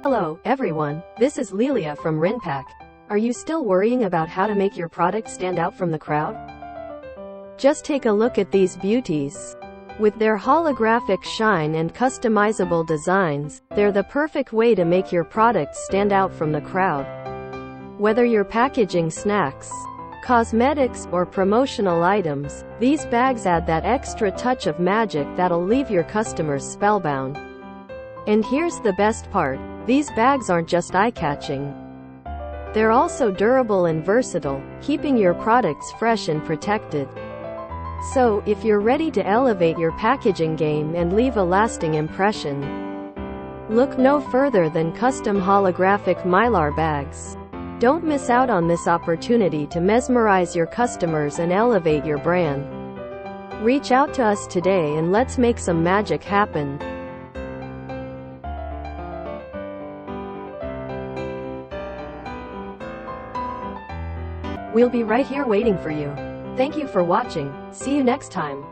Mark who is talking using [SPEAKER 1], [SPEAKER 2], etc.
[SPEAKER 1] Hello, everyone. This is Lelia from Rinpac. Are you still worrying about how to make your product stand out from the crowd? Just take a look at these beauties. With their holographic shine and customizable designs, they're the perfect way to make your product stand out from the crowd. Whether you're packaging snacks, cosmetics, or promotional items, these bags add that extra touch of magic that'll leave your customers spellbound. And here's the best part. These bags aren't just eye-catching. They're also durable and versatile, keeping your products fresh and protected. So, if you're ready to elevate your packaging game and leave a lasting impression, look no further than custom holographic Mylar bags. Don't miss out on this opportunity to mesmerize your customers and elevate your brand. Reach out to us today and let's make some magic happen. We'll be right here waiting for you. Thank you for watching. See you next time.